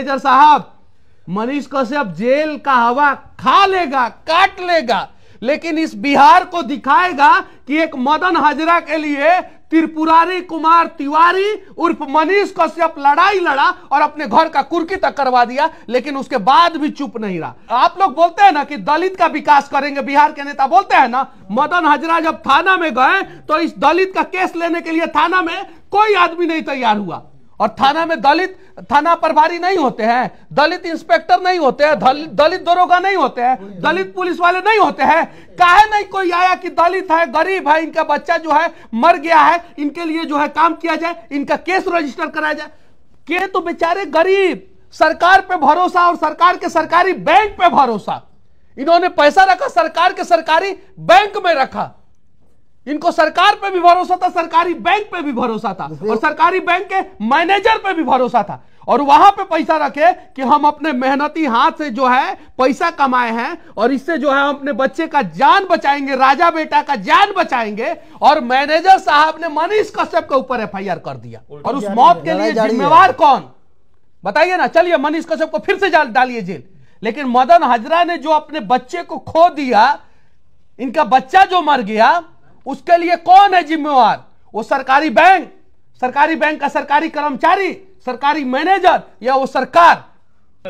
Manager साहब, Manish Kashyap jail का हवा खा लेगा, काट लेगा, लेकिन इस बिहार को दिखाएगा कि एक मदन हाजरा के लिए त्रिपुरारी कुमार तिवारी उर्फ मनीष कश्यप लड़ाई लड़ा और अपने घर का कुर्की तक करवा दिया, लेकिन उसके बाद भी चुप नहीं रहा। आप लोग बोलते हैं ना कि दलित का विकास करेंगे, बिहार के नेता बोलते हैं ना। मदन हाजरा जब थाना में गए तो इस दलित का केस लेने के लिए थाना में कोई आदमी नहीं तैयार हुआ, और थाना में दलित थाना प्रभारी नहीं होते हैं, दलित इंस्पेक्टर नहीं होते हैं, दलित दरोगा नहीं होते हैं, दलित पुलिस वाले नहीं होते हैं। काहे नहीं कोई आया कि दलित है, गरीब है, इनका बच्चा जो है मर गया है, इनके लिए जो है काम किया जाए, इनका केस रजिस्टर कराया जाए। के तो बेचारे गरीब, सरकार पे भरोसा और सरकार के सरकारी बैंक पे भरोसा। इन्होंने पैसा रखा सरकार के सरकारी बैंक में रखा, इनको सरकार पे भी भरोसा था, सरकारी बैंक पे भी भरोसा था, और सरकारी बैंक के मैनेजर पे भी भरोसा था, और वहां पे पैसा रखे कि हम अपने मेहनती हाथ से जो है पैसा कमाए हैं और इससे जो है हम अपने बच्चे का जान बचाएंगे, राजा बेटा का जान बचाएंगे। और मैनेजर साहब ने मनीष कश्यप के ऊपर एफआईआर कर दिया, और उस मौत के लिए जिम्मेवार कौन बताइए ना। चलिए मनीष कश्यप को फिर से डालिए जेल, लेकिन मदन हाजरा ने जो अपने बच्चे को खो दिया, इनका बच्चा जो मर गया, उसके लिए कौन है जिम्मेवार? वो सरकारी बैंक का सरकारी कर्मचारी, सरकारी मैनेजर, या वो सरकार?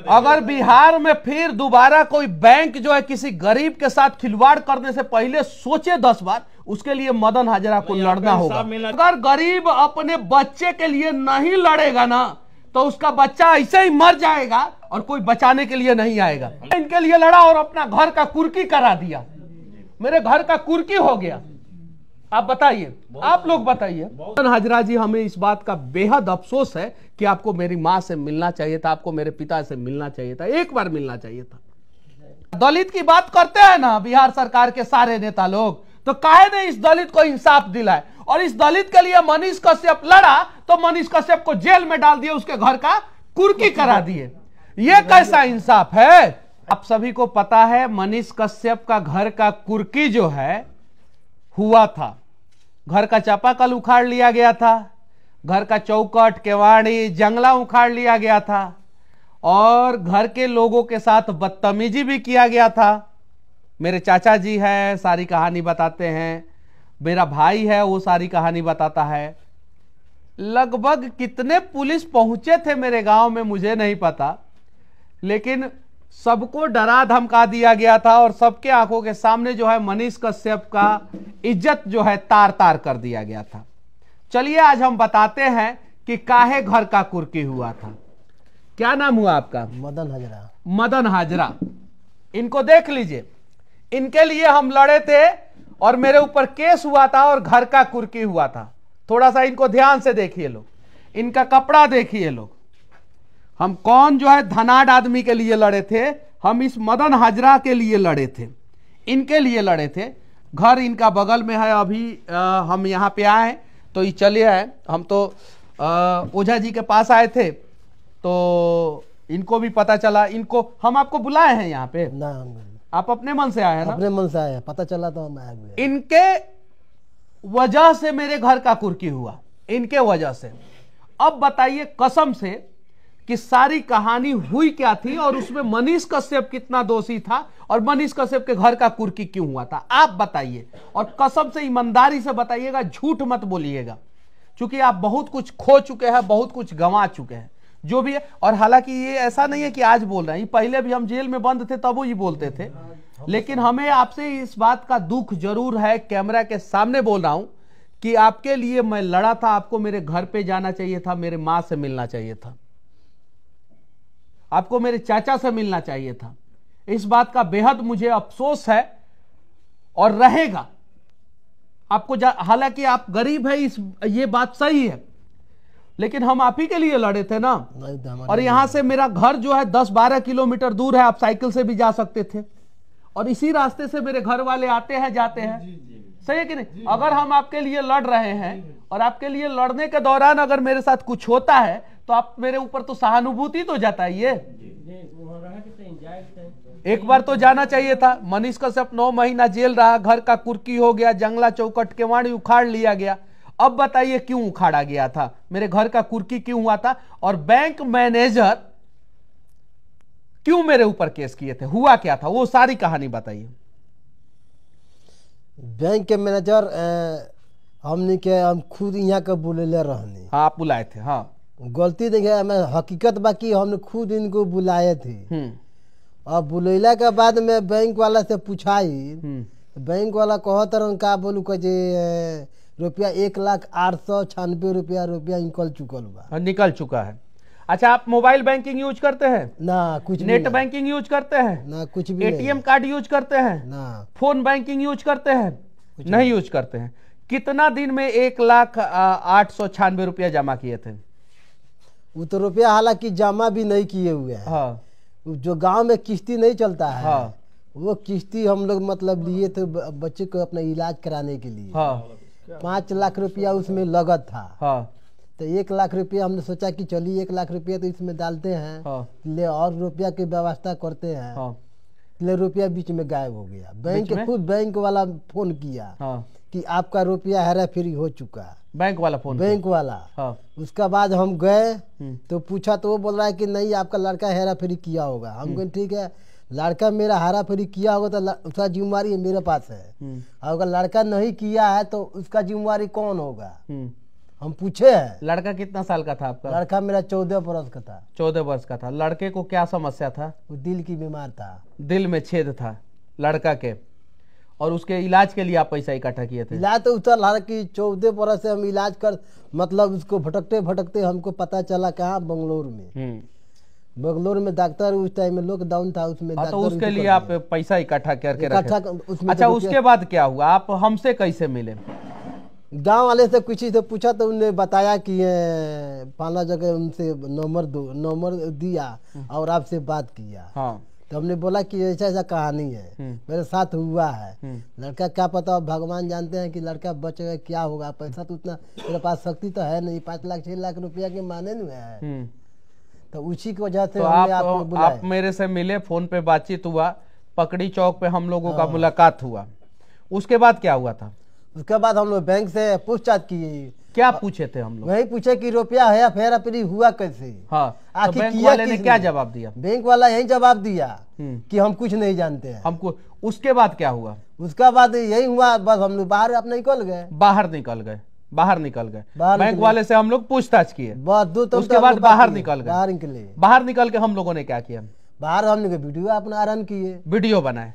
अगर बिहार में फिर दोबारा कोई बैंक जो है किसी गरीब के साथ खिलवाड़ करने से पहले सोचे 10 बार, उसके लिए मदन हाजरा को लड़ना होगा। अगर गरीब अपने बच्चे के लिए नहीं लड़ेगा ना, तो उसका बच्चा ऐसे ही मर जाएगा और कोई बचाने के लिए नहीं आएगा। इनके लिए लड़ा और अपना घर का कुर्की करा दिया, मेरे घर का कुर्की हो गया। आप बताइए, आप लोग बताइए। मदन हाजरा जी, हमें इस बात का बेहद अफसोस है कि आपको मेरी मां से मिलना चाहिए था, आपको मेरे पिता से मिलना चाहिए था, एक बार मिलना चाहिए था। दलित की बात करते हैं ना बिहार सरकार के सारे नेता लोग, तो काहे ने इस दलित को इंसाफ दिलाए, और इस दलित के लिए मनीष कश्यप लड़ा तो मनीष कश्यप को जेल में डाल दिए, उसके घर का कुर्की करा दिए। ये कैसा इंसाफ है? आप सभी को पता है मनीष कश्यप का घर का कुर्की जो है हुआ था, घर का चापाकल उखाड़ लिया गया था, घर का चौखट, केवाड़ी, जंगला उखाड़ लिया गया था, और घर के लोगों के साथ बदतमीजी भी किया गया था। मेरे चाचा जी हैं, सारी कहानी बताते हैं, मेरा भाई है, वो सारी कहानी बताता है। लगभग कितने पुलिस पहुंचे थे मेरे गांव में मुझे नहीं पता, लेकिन सबको डरा धमका दिया गया था, और सबके आंखों के सामने जो है मनीष कश्यप का इज्जत जो है तार तार कर दिया गया था। चलिए आज हम बताते हैं कि काहे घर का कुर्की हुआ था। क्या नाम हुआ आपका? मदन हाजरा। मदन हाजरा, इनको देख लीजिए, इनके लिए हम लड़े थे और मेरे ऊपर केस हुआ था और घर का कुर्की हुआ था। थोड़ा सा इनको ध्यान से देखिए लोग, इनका कपड़ा देखिए लोग। हम कौन जो है धनाढ़ आदमी के लिए लड़े थे? हम इस मदन हाजरा के लिए लड़े थे, इनके लिए लड़े थे। घर इनका बगल में है। अभी हम यहाँ पे आए तो ये चले आए, हम तो ओझा जी के पास आए थे, तो इनको भी पता चला। इनको हम आपको बुलाए हैं यहाँ पे ना, आप अपने मन से आए हैं ना? अपने मन से आए, पता चला तो हम आए। इनके वजह से मेरे घर का कुर्की हुआ, इनके वजह से। अब बताइए कसम से कि सारी कहानी हुई क्या थी, और उसमें मनीष कश्यप कितना दोषी था, और मनीष कश्यप के घर का कुर्की क्यों हुआ था, आप बताइए। और कसम से ईमानदारी से बताइएगा, झूठ मत बोलिएगा, क्योंकि आप बहुत कुछ खो चुके हैं, बहुत कुछ गंवा चुके हैं जो भी है। और हालांकि ये ऐसा नहीं है कि आज बोल रहे हैं, पहले भी हम जेल में बंद थे तब वो ये बोलते थे, लेकिन हमें आपसे इस बात का दुख जरूर है, कैमरा के सामने बोल रहा हूं, कि आपके लिए मैं लड़ा था। आपको मेरे घर पे जाना चाहिए था, मेरे मां से मिलना चाहिए था, आपको मेरे चाचा से मिलना चाहिए था। इस बात का बेहद मुझे अफसोस है और रहेगा। आपको हालांकि आप गरीब है, ये बात सही है, लेकिन हम आप ही के लिए लड़े थे ना। और यहां से मेरा घर जो है 10-12 किलोमीटर दूर है, आप साइकिल से भी जा सकते थे, और इसी रास्ते से मेरे घर वाले आते हैं जाते हैं। सही है कि नहीं? अगर हम आपके लिए लड़ रहे हैं और आपके लिए लड़ने के दौरान अगर मेरे साथ कुछ होता है तो आप मेरे ऊपर तो सहानुभूति तो जताइए। एक बार तो जाना चाहिए था। मनीष कश्यप 9 महीना जेल रहा, घर का कुर्की हो गया, जंगला चौखट केवाड़ी उखाड़ लिया गया। अब बताइए क्यों उखाड़ा गया था, मेरे घर का कुर्की क्यों हुआ था? और बैंक मैनेजर क्यों मेरे ऊपर केस किए थे, हुआ क्या था, वो सारी कहानी बताइए। बैंक के मैनेजर हमने के हम खुद यहाँ के बुलेले रहनी। हाँ आप बुलाए थे। हाँ गलती देखिए, मैं हकीकत बाकी हमने खुद इनको बुलाए थे। हम्म और बुलैला के बाद में बैंक वाला से पूछाई, बैंक वाला कहत रहन का बोलू के जे रुपया 1,0896,000 रुपया निकल चुकल बा। हाँ, निकल चुका है। अच्छा आप मोबाइल बैंकिंग यूज करते हैं? ना कुछ भी नेट नहीं। बैंकिंग यूज करते हैं? ना कुछ भी एटीएम कार्ड यूज करते हैं? ना फोन बैंकिंग यूज करते हैं? नहीं यूज करते हैं। कितना दिन में 1,0896,000 रुपया जमा किए थे? वो तो रुपया हालांकि जमा भी नहीं किए हुए हैं। हाँ जो गांव में किश्ती नहीं चलता है, हाँ वो किश्ती हम लोग मतलब लिए थे बच्चे को अपना इलाज कराने के लिए। हाँ 5 लाख रुपया उसमें लगत था। हाँ तो 1 लाख रुपया हमने सोचा कि चलिए 1 लाख रुपया तो इसमें डालते हैं, हाँ ले और रुपया की व्यवस्था करते हैं। हाँ ले रुपया बीच में गायब हो गया। बैंक में? खुद बैंक वाला फोन किया हाँ कि आपका रुपया हेरा फेरी हो चुका है। बैंक वाला फोन? बैंक वाला। हाँ उसका बाद हम गए तो पूछा तो वो बोल रहा है कि नहीं आपका लड़का हेरा फेरी किया होगा। हम कहें ठीक है, लड़का मेरा हेरा फेरी किया होगा तो उसका जिम्मेवारी मेरे पास है। और अगर लड़का नहीं किया है तो उसका जिम्मेवारी कौन होगा, हम पूछे हैं। लड़का कितना साल का था आपका? लड़का मेरा 14 बरस का था। 14 वर्ष का था। लड़के को क्या समस्या था? वो दिल की बीमार था। दिल में छेद था लड़का के, और उसके इलाज के लिए आप पैसा इकट्ठा किए थे? इलाज तो उतर हालांकि 14 बरस से हम इलाज कर मतलब उसको भटकते भटकते हमको पता चला कहाँ, बंगलोर में। बंगलोर में डॉक्टर उस टाइम में लॉकडाउन था, उसमें तो उसके लिए आप पैसा इकट्ठा करके रखे। उसमें अच्छा उसके बाद क्या हुआ, आप हमसे कैसे मिले? गांव वाले से किसी से पूछा तो उन्होंने बताया कि पाला जगह उनसे नंबर दिया और आपसे बात किया। हाँ तो हमने बोला कि ऐसा ऐसा कहानी है मेरे साथ हुआ है। लड़का क्या पता, भगवान जानते हैं कि लड़का बचेगा क्या होगा। पैसा तो उतना मेरे पास शक्ति तो है नहीं, 5 लाख 6 लाख रुपया के माने नहीं है। तो उसी की वजह से तो आप मेरे से मिले, फोन पे बातचीत हुआ, पकड़ी चौक पे हम लोगों का मुलाकात हुआ। उसके बाद क्या हुआ था? उसके बाद हम लोग बैंक से पूछताछ किए। क्या पूछे थे हम लोग? वही पूछे कि रुपया है फेरा फेरी हुआ कैसे। हाँ तो बैंक किया वाले ने क्या जवाब दिया? बैंक वाला यही जवाब दिया कि हम कुछ नहीं जानते हैं हमको। उसके बाद क्या हुआ? उसका बाद यही हुआ, बस हम लोग बाहर अपने निकल गए। बाहर निकल गए बैंक वाले से हम लोग पूछताछ किए, बस उसके बाद बाहर निकल गए। बाहर निकल के हम लोगों ने क्या किया? बाहर हमने वीडियो अपना रन किए, वीडियो बनाए,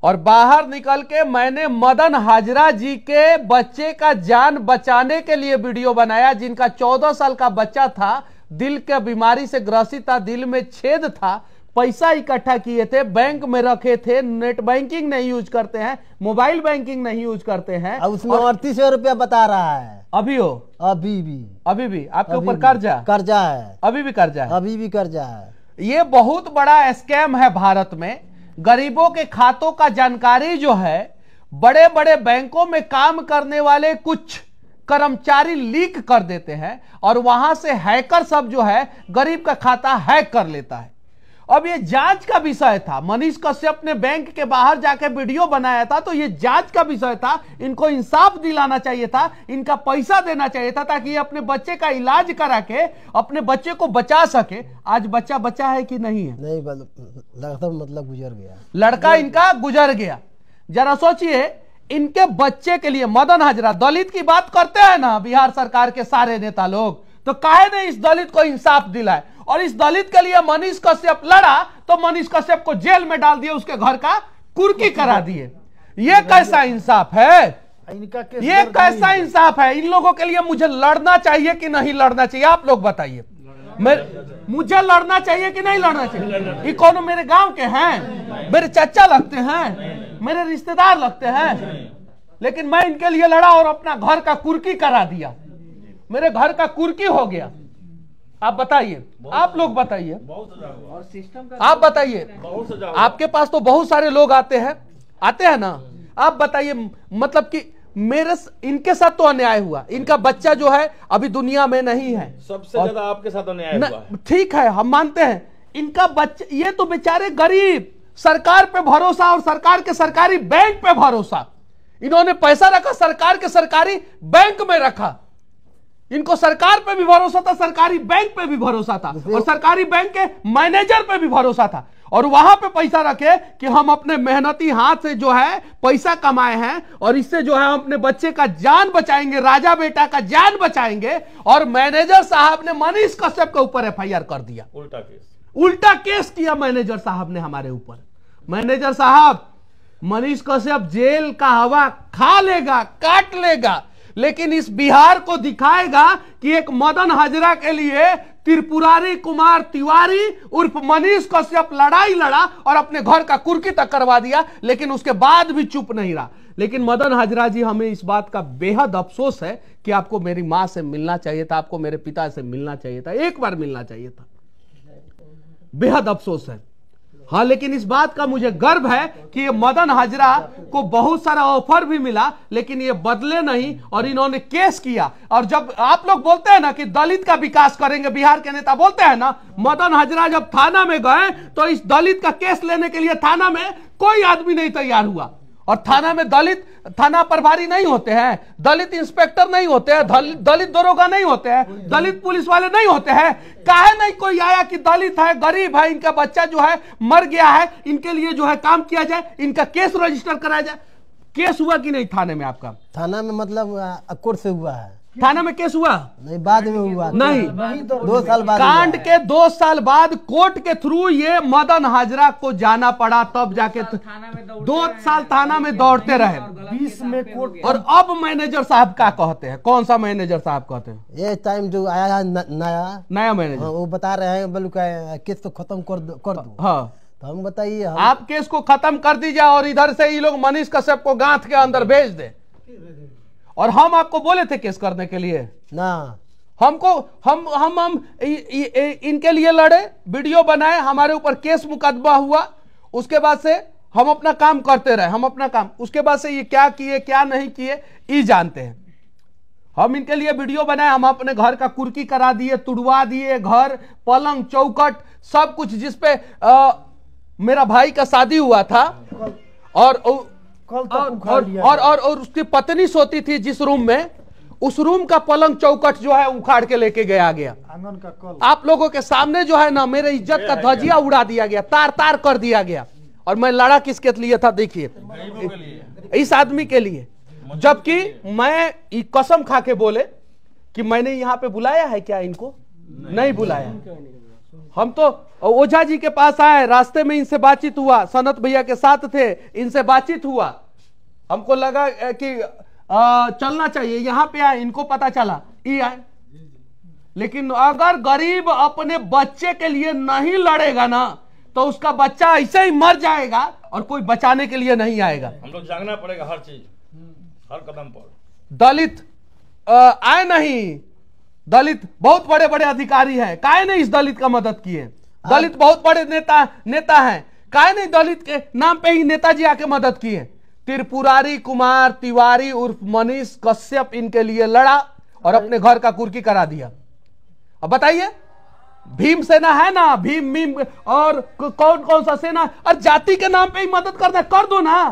और बाहर निकल के मैंने मदन हाजरा जी के बच्चे का जान बचाने के लिए वीडियो बनाया, जिनका 14 साल का बच्चा था, दिल के बीमारी से ग्रसित था, दिल में छेद था। पैसा इकट्ठा किए थे, बैंक में रखे थे, नेट बैंकिंग नहीं यूज करते हैं, मोबाइल बैंकिंग नहीं यूज करते हैं। उसमें 38,000 रुपया बता रहा है। अभी हो? अभी भी आपके ऊपर कर्जा है। अभी भी कर्जा है? अभी भी कर्जा है। ये बहुत बड़ा स्कैम है भारत में। गरीबों के खातों का जानकारी जो है, बड़े बड़े बैंकों में काम करने वाले कुछ कर्मचारी लीक कर देते हैं, और वहां से हैकर सब जो है गरीब का खाता हैक कर लेता है। अब ये जांच का विषय था। मनीष कश्यप ने बैंक के बाहर जाके वीडियो बनाया था, तो ये जांच का विषय था। इनको इंसाफ दिलाना चाहिए था, इनका पैसा देना चाहिए था, ताकि ये अपने बच्चे का इलाज करा के अपने बच्चे को बचा सके। आज बच्चा बचा है कि नहीं है? नहीं, लड़का मतलब गुजर गया। लड़का इनका गुजर गया। जरा सोचिए, इनके बच्चे के लिए मदन हाजरा, दलित की बात करते हैं ना बिहार सरकार के सारे नेता लोग, तो काहे ने इस दलित को इंसाफ दिलाए? और इस दलित के लिए मनीष कश्यप लड़ा तो मनीष कश्यप को जेल में डाल दिए, उसके घर का कुर्की करा दिए। ये कैसा इंसाफ है? ये कैसा इंसाफ है? इन लोगों के लिए मुझे लड़ना चाहिए कि नहीं लड़ना चाहिए? आप लोग बताइए। मुझे लड़ना चाहिए कि नहीं लड़ना चाहिए? ये कौन मेरे गांव के हैं, मेरे चाचा लगते हैं, मेरे रिश्तेदार लगते हैं, लेकिन मैं इनके लिए लड़ा और अपना घर का कुर्की करा दिया। मेरे घर का कुर्की हो गया। आप बताइए, आप लोग बताइए, आप बताइए। आपके पास तो बहुत सारे लोग आते हैं ना। आप बताइए, मतलब कि इनके साथ तो अन्याय हुआ। इनका बच्चा जो है अभी दुनिया में नहीं है, सबसे ज्यादा आपके साथ अन्याय हुआ। ठीक है, हम मानते हैं। इनका बच्चा, ये तो बेचारे गरीब, सरकार पे भरोसा और सरकार के सरकारी बैंक पे भरोसा। इन्होंने पैसा रखा, सरकार के सरकारी बैंक में रखा। इनको सरकार पे भी भरोसा था, सरकारी बैंक पे भी भरोसा था, और सरकारी बैंक के मैनेजर पे भी भरोसा था, और वहां पे पैसा रखे कि हम अपने मेहनती हाथ से जो है पैसा कमाए हैं और इससे जो है हम अपने बच्चे का जान बचाएंगे, राजा बेटा का जान बचाएंगे। और मैनेजर साहब ने मनीष कश्यप के ऊपर एफआईआर कर दिया, उल्टा केस किया मैनेजर साहब ने हमारे ऊपर। मैनेजर साहब, मनीष कश्यप जेल का हवा खा लेगा, काट लेगा, लेकिन इस बिहार को दिखाएगा कि एक मदन हाजरा के लिए त्रिपुरारी कुमार तिवारी उर्फ मनीष कश्यप लड़ाई लड़ा और अपने घर का कुर्की तक करवा दिया, लेकिन उसके बाद भी चुप नहीं रहा। लेकिन मदन हाजरा जी, हमें इस बात का बेहद अफसोस है कि आपको मेरी मां से मिलना चाहिए था, आपको मेरे पिता से मिलना चाहिए था, एक बार मिलना चाहिए था, बेहद अफसोस है। हाँ, लेकिन इस बात का मुझे गर्व है कि ये मदन हाजरा को बहुत सारा ऑफर भी मिला, लेकिन ये बदले नहीं और इन्होंने केस किया। और जब आप लोग बोलते हैं ना कि दलित का विकास करेंगे, बिहार के नेता बोलते हैं ना, मदन हाजरा जब थाना में गए तो इस दलित का केस लेने के लिए थाना में कोई आदमी नहीं तैयार हुआ। और थाना में दलित थाना प्रभारी नहीं होते हैं, दलित इंस्पेक्टर नहीं होते हैं, दलित दरोगा नहीं होते हैं, दलित पुलिस वाले नहीं होते हैं। काहे नहीं कोई आया कि दलित है, गरीब है, इनका बच्चा जो है मर गया है, इनके लिए जो है काम किया जाए, इनका केस रजिस्टर कराया जाए। केस हुआ कि नहीं थाने में आपका? थाना में मतलब कोर्ट से हुआ है, थाना में केस हुआ नहीं, बाद में हुआ नहीं, 2 साल बाद कांड के 2 साल बाद कोर्ट के थ्रू ये मदन हाजरा को जाना पड़ा, तब जाके 2 साल थाना में दौड़ते रहे 20 में कोर्ट। और अब मैनेजर साहब क्या कहते हैं? कौन सा मैनेजर साहब कहते हैं? ये टाइम जो आया है नया मैनेजर, वो बता रहे हैं बोलो केस तो खत्म कर दो। हाँ, तो हम बताइए, आप केस को खत्म कर दीजिए और इधर से ये लोग मनीष कश्यप को गांठ के अंदर भेज दे। और हम आपको बोले थे केस करने के लिए ना, हमको हम इनके लिए लड़े, वीडियो बनाए, हमारे ऊपर केस मुकदमा हुआ, उसके बाद से हम अपना काम करते रहे, हम अपना काम, उसके बाद से ये क्या किए क्या नहीं किए ये जानते हैं। हम इनके लिए वीडियो बनाए, हम अपने घर का कुर्की करा दिए, तुड़वा दिए, घर पलंग चौकट सब कुछ, जिसपे मेरा भाई का शादी हुआ था और उसकी पत्नी सोती थी जिस रूम में, उस रूम का पलंग चौकट जो है उखाड़ के लेके गया गया। आप लोगों के सामने जो है ना मेरे इज्जत का धजिया उड़ा दिया गया, तार तार कर दिया गया। और मैं लड़ा किसके लिए था? देखिए, इस आदमी के लिए, जबकि मैं कसम खा के बोले कि मैंने यहाँ पे बुलाया है क्या इनको? नहीं बुलाया। हम तो ओझा जी के पास आए, रास्ते में इनसे बातचीत हुआ, सनत भैया के साथ थे, इनसे बातचीत हुआ, हमको लगा कि चलना चाहिए, यहाँ पे आए, इनको पता चला ये आए। लेकिन अगर गरीब अपने बच्चे के लिए नहीं लड़ेगा ना तो उसका बच्चा ऐसे ही मर जाएगा और कोई बचाने के लिए नहीं आएगा। हम लोग जागना पड़ेगा हर चीज, हर कदम पर। दलित आए नहीं, दलित बहुत बड़े बड़े अधिकारी हैं, काहे नहीं इस दलित का मदद किए? दलित बहुत बड़े नेता हैं, काहे नहीं दलित के नाम पे ही नेताजी आके मदद किए? त्रिपुरारी कुमार तिवारी उर्फ मनीष कश्यप इनके लिए लड़ा और अपने घर का कुर्की करा दिया। अब बताइए, भीम सेना है ना, भीम और कौन कौन सा सेना, और जाति के नाम पे ही मदद करना, कर दो ना,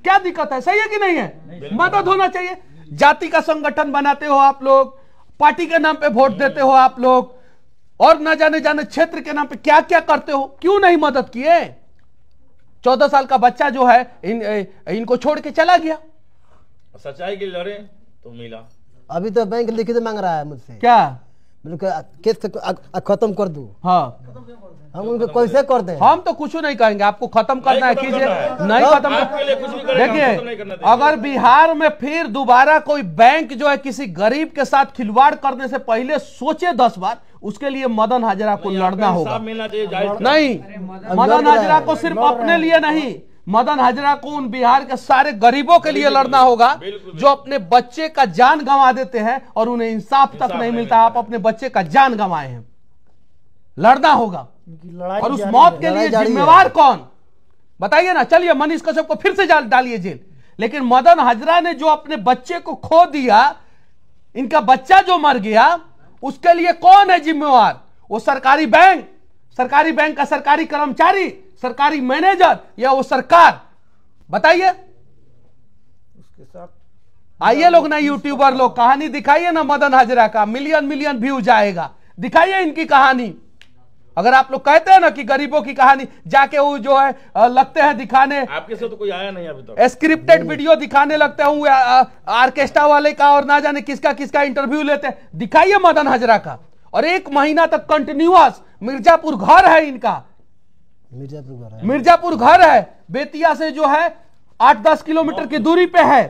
क्या दिक्कत है? सही है कि नहीं है? मदद होना चाहिए। जाति का संगठन बनाते हो आप लोग, पार्टी के नाम पे वोट देते हो आप लोग, और न जाने क्षेत्र के नाम पे क्या क्या करते हो, क्यों नहीं मदद किए? 14 साल का बच्चा जो है इनको छोड़ के चला गया। सच्चाई के लड़े तो मिला। अभी तो बैंक लिखित मांग रहा है मुझसे, क्या केस खत्म कर दूं। हाँ, हम उनको कैसे कर दें? हम तो कुछ नहीं कहेंगे, आपको खत्म करना है कीजिए, नहीं खत्म। देखिए, अगर बिहार में फिर दोबारा कोई बैंक जो है किसी गरीब के साथ खिलवाड़ करने से पहले सोचे 10 बार, उसके लिए मदन हाजरा को लड़ना होगा। नहीं, मदन हाजरा को सिर्फ अपने लिए नहीं, मदन हाजरा को उन बिहार के सारे गरीबों के लिए लड़ना होगा जो अपने बच्चे का जान गंवा देते हैं और उन्हें इंसाफ तक नहीं मिलता। आप अपने बच्चे का जान गंवाए हैं, लड़ना होगा। और उस मौत के लिए जिम्मेवार कौन? बताइए ना। चलिए, मनीष कश्यप को फिर से डालिए जेल, लेकिन मदन हाजरा ने जो अपने बच्चे को खो दिया, इनका बच्चा जो मर गया, उसके लिए कौन है जिम्मेवार? वो सरकारी बैंक का सरकारी कर्मचारी, सरकारी मैनेजर, या वो सरकार? बताइए। उसके साथ आइए लोग ना यूट्यूबर लोग, कहानी दिखाइए ना मदन हाजरा का, मिलियन मिलियन व्यू जाएगा, दिखाइए इनकी कहानी। अगर आप लोग कहते हैं ना कि गरीबों की कहानी, जाके वो जो है लगते हैं दिखाने, आपके से तो कोई आया नहीं अभी तक, स्क्रिप्टेड वीडियो दिखाने लगते हैं ऑर्केस्ट्रा वाले का और ना जाने किसका किसका इंटरव्यू लेते हैं, दिखाइए मदन हाजरा का। और 1 महीना तक कंटिन्यूअस, मिर्जापुर घर है इनका, मिर्जापुर घर है, बेतिया से जो है 8-10 किलोमीटर की दूरी पे है।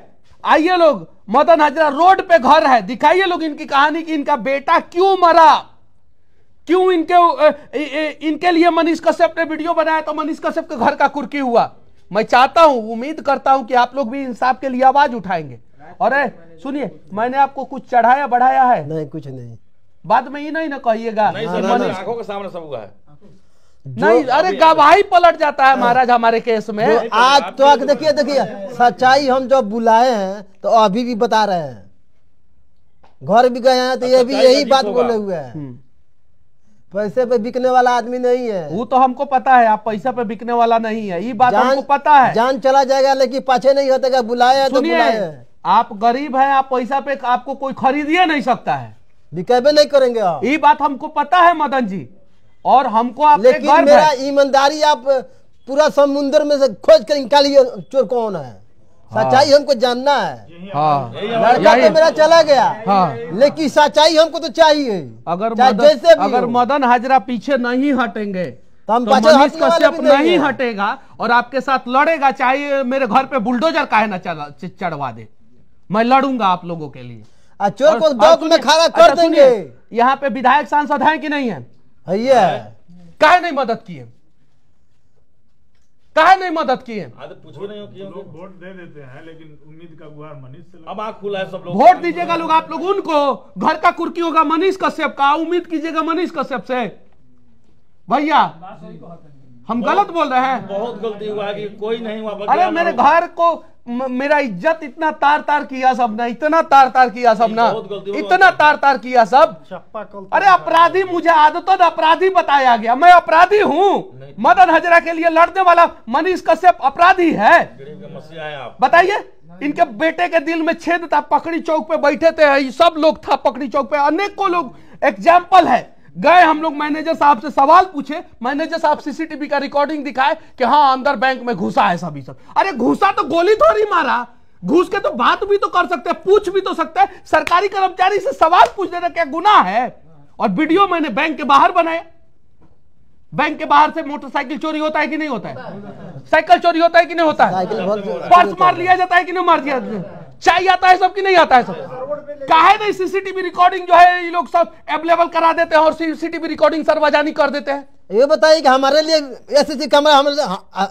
आइए लोग, मदन हाजरा रोड पे घर है, दिखाइए लोग इनकी कहानी कि इनका बेटा क्यों मरा, क्यों इनके लिए मनीष कश्यप ने वीडियो बनाया तो मनीष कश्यप के घर का कुर्की हुआ। मैं चाहता हूं, उम्मीद करता हूं कि आप लोग भी इंसाफ के लिए आवाज उठाएंगे। और सुनिए, मैंने आपको कुछ चढ़ाया बढ़ाया है? नहीं, कुछ नहीं। बाद में ये नहीं ना कहिएगा नहीं सर, आंखों के सामने सब हुआ है। नहीं, अरे गवाही पलट जाता है महाराज हमारे केस में। आज तो देखिए सच्चाई हम जो बुलाए हैं तो अभी भी बता रहे हैं, घर भी गए हैं तो ये भी यही बात बोले हुए हैं, पैसे पे बिकने वाला आदमी नहीं है। वो तो हमको पता है, आप पैसा पे बिकने वाला नहीं है, ये बात हमको पता है। जान चला जाएगा लेकिन पाछे नहीं होता, बुलाए हैं तो बुलाए हैं। आप गरीब हैं, आप पैसा पे आपको कोई खरीद ही नहीं सकता है, बिकेबे नहीं करेंगे आप, ये बात हमको पता है मदन जी, और हमको आप लेकिन मेरा ईमानदारी आप पूरा समुद्र में से खोज कर निकालिए चोर कौन है। सच्चाई हमको जानना है। हाँ, लड़का तो मेरा चला गया, हाँ, लेकिन सच्चाई हमको तो चाहिए। अगर मदन हाजरा पीछे नहीं हटेंगे तो मनीष कश्यप नहीं हटेगा और आपके साथ लड़ेगा, चाहे मेरे घर पे बुलडोजर काहे ना चढ़वा दे, मैं लड़ूंगा आप लोगों के लिए। चोर को दौक में खड़ा कर देंगे। यहाँ पे विधायक सांसद हैं कि नहीं है? काहे नहीं मदद किए, काहे नहीं मदद किए? पूछ भी नहीं हो किए, वोट दे देते हैं लेकिन उम्मीद का गुहार मनीष से। अब आँख खुला है सब लोग, वोट दीजिएगा लोग, आप लोग उनको, घर का कुर्की होगा मनीष कश्यप का, उम्मीद कीजिएगा मनीष कश्यप से। भैया हम गलत बोल रहे हैं? बहुत गलती हुआ है कि कोई नहीं हुआ। अरे मेरे घर को मेरा इज्जत इतना तार तार किया सब ना, इतना तार तार किया सब ना, इतना तार तार किया सब। अरे अपराधी, मुझे आदतन अपराधी बताया गया, मैं अपराधी हूँ। मदन हाजरा के लिए लड़ने वाला मनीष कश्यप अपराधी है? बताइए, इनके बेटे के दिल में छेद था, पकड़ी चौक पे बैठे थे, सब लोग था पकड़ी चौक पे, अनेकों लोग एग्जाम्पल है। गए हम लोग, मैनेजर साहब से सवाल पूछे, मैनेजर साहब सीसीटीवी का रिकॉर्डिंग दिखाए कि हाँ अंदर बैंक में घुसा है सभी सब। अरे घुसा तो गोली थोड़ी मारा, घुस के तो बात भी तो कर सकते हैं, पूछ भी तो सकते हैं। सरकारी कर्मचारी से सवाल पूछ देना क्या गुनाह है? और वीडियो मैंने बैंक के बाहर बनाया। बैंक के बाहर से मोटरसाइकिल चोरी होता है कि नहीं होता है? साइकिल चोरी होता है कि नहीं होता है? पर्स मार लिया जाता है कि नहीं मार दिया? चाय आता है सब कि नहीं आता है सब? काहे नहीं सीसीटीवी रिकॉर्डिंग जो है ये लोग सब अवेलेबल करा देते हैं और सीसीटीवी रिकॉर्डिंग सर्वजनिक कर देते हैं। ये बताइए कि हमारे लिए एसएससी कैमरा हम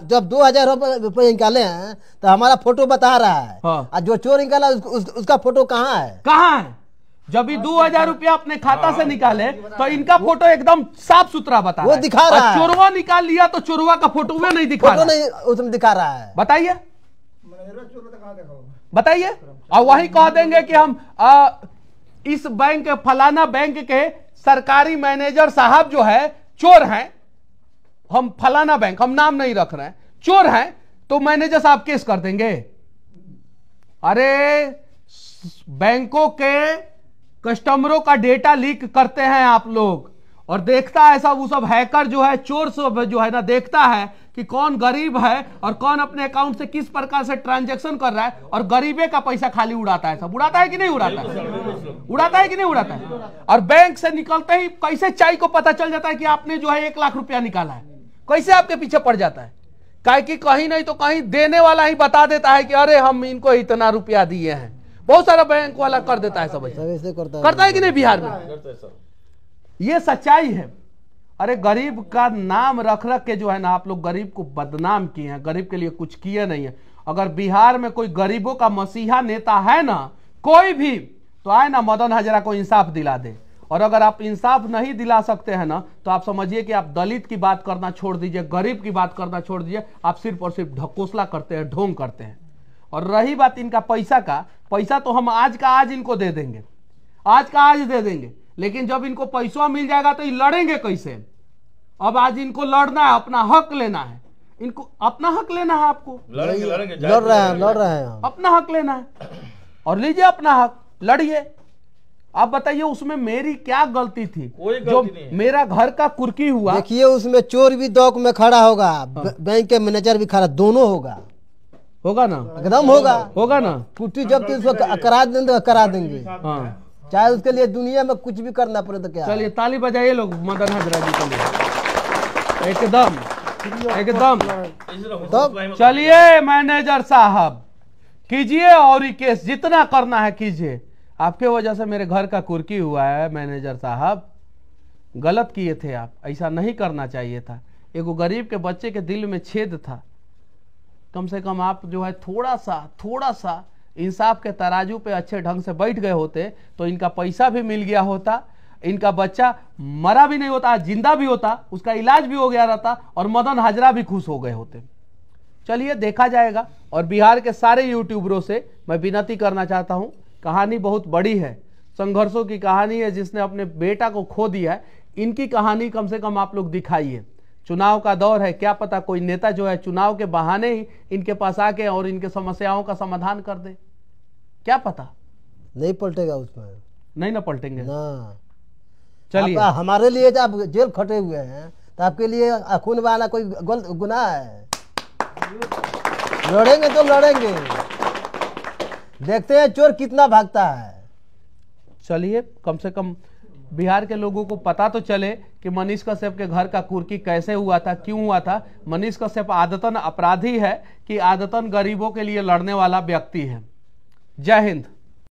जब 2000 रुपए निकाले हैं तो हमारा फोटो बता रहा है, और जो चोर निकाला उसका फोटो कहाँ है? कहाँ है? जब भी 2000 रुपया अपने खाता से निकाले तो इनका फोटो एकदम साफ सुथरा बता रहा है, वो दिखा रहा है। चोरवा निकाल लिया तो चोरवा का फोटो वे नहीं दिखा रहा, नहीं उसमें दिखा रहा है। बताइए बताइए, और वही कह देंगे कि हम इस बैंक फलाना बैंक के सरकारी मैनेजर साहब जो है चोर हैं, हम फलाना बैंक, हम नाम नहीं रख रहे हैं, चोर हैं, तो मैनेजर साहब केस कर देंगे। अरे बैंकों के कस्टमरों का डेटा लीक करते हैं आप लोग, और देखता है सब, वो सब हैकर जो है, चोर सब जो है ना, देखता है कि कौन गरीब है और कौन अपने अकाउंट से किस प्रकार से ट्रांजैक्शन कर रहा है, और गरीबे का पैसा खाली उड़ाता है। सब उड़ाता है कि नहीं उड़ाता है? उड़ाता है कि नहीं उड़ाता है? और बैंक से निकलते ही कैसे चाय को पता चल जाता है कि आपने जो है 1 लाख रुपया निकाला है, कैसे आपके पीछे पड़ जाता है? काहे कि कहीं नहीं तो कहीं देने वाला ही बता देता है कि अरे हम इनको इतना रुपया दिए हैं। बहुत सारा बैंक वाला कर देता है, सब ऐसे करता है कि नहीं बिहार में? ये सच्चाई है। अरे गरीब का नाम रख रख के जो है ना, आप लोग गरीब को बदनाम किए हैं, गरीब के लिए कुछ किए नहीं है। अगर बिहार में कोई गरीबों का मसीहा नेता है ना, कोई भी, तो आए ना मदन हाजरा को इंसाफ दिला दे। और अगर आप इंसाफ नहीं दिला सकते हैं ना, तो आप समझिए कि आप दलित की बात करना छोड़ दीजिए, गरीब की बात करना छोड़ दीजिए, आप सिर्फ और सिर्फ ढकोसला करते हैं, ढोंग करते हैं। और रही बात इनका पैसा का, पैसा तो हम आज का आज इनको दे देंगे, आज का आज दे देंगे, लेकिन जब इनको पैसा मिल जाएगा तो ये लड़ेंगे कैसे? अब आज इनको लड़ना है, अपना हक लेना है, इनको अपना हक लेना है, आपको लड़ रहे हैं अपना हक लेना है। और लीजिए अपना हक, लड़िए। आप बताइए उसमें मेरी क्या गलती थी? कोई जो गलती नहीं है। मेरा घर का कुर्की हुआ, देखिए उसमें चोर भी दौक में खड़ा होगा, बैंक के मैनेजर भी खड़ा, दोनों होगा, होगा ना? एकदम होगा। होगा ना? कुर्सी जब उसको करा देंगे तो करा देंगे, हाँ, चाहे उसके लिए दुनिया में कुछ भी करना पड़े तो क्या। चलिए ताली बजाइए लोग मदन हाजरा जी के लिए। एकदम एकदम। तब चलिए मैनेजर साहब कीजिए और ये केस जितना करना है कीजिए। आपके वजह से मेरे घर का कुर्की हुआ है मैनेजर साहब, गलत किए थे आप, ऐसा नहीं करना चाहिए था। एगो गरीब के बच्चे के दिल में छेद था, कम से कम आप जो है थोड़ा सा इंसाफ के तराजू पे अच्छे ढंग से बैठ गए होते तो इनका पैसा भी मिल गया होता, इनका बच्चा मरा भी नहीं होता, जिंदा भी होता, उसका इलाज भी हो गया रहता और मदन हाजरा भी खुश हो गए होते। चलिए देखा जाएगा। और बिहार के सारे यूट्यूबरों से मैं विनती करना चाहता हूं, कहानी बहुत बड़ी है, संघर्षों की कहानी है, जिसने अपने बेटा को खो दिया है, इनकी कहानी कम से कम आप लोग दिखाइए। चुनाव का दौर है, क्या पता कोई नेता जो है चुनाव के बहाने ही इनके पास आके और इनके समस्याओं का समाधान कर दे, क्या पता। नहीं पलटेगा उसमें, नहीं ना पलटेंगे ना। चलिए हमारे लिए जब आप जेल खटे हुए हैं तो आपके लिए खून बहाना कोई गलत गुनाह है? लड़ेंगे तो लड़ेंगे, देखते हैं चोर कितना भागता है। चलिए कम से कम बिहार के लोगों को पता तो चले कि मनीष कश्यप के घर का कुर्की कैसे हुआ था, क्यों हुआ था। मनीष कश्यप आदतन अपराधी है कि आदतन गरीबों के लिए लड़ने वाला व्यक्ति है। जय हिंद।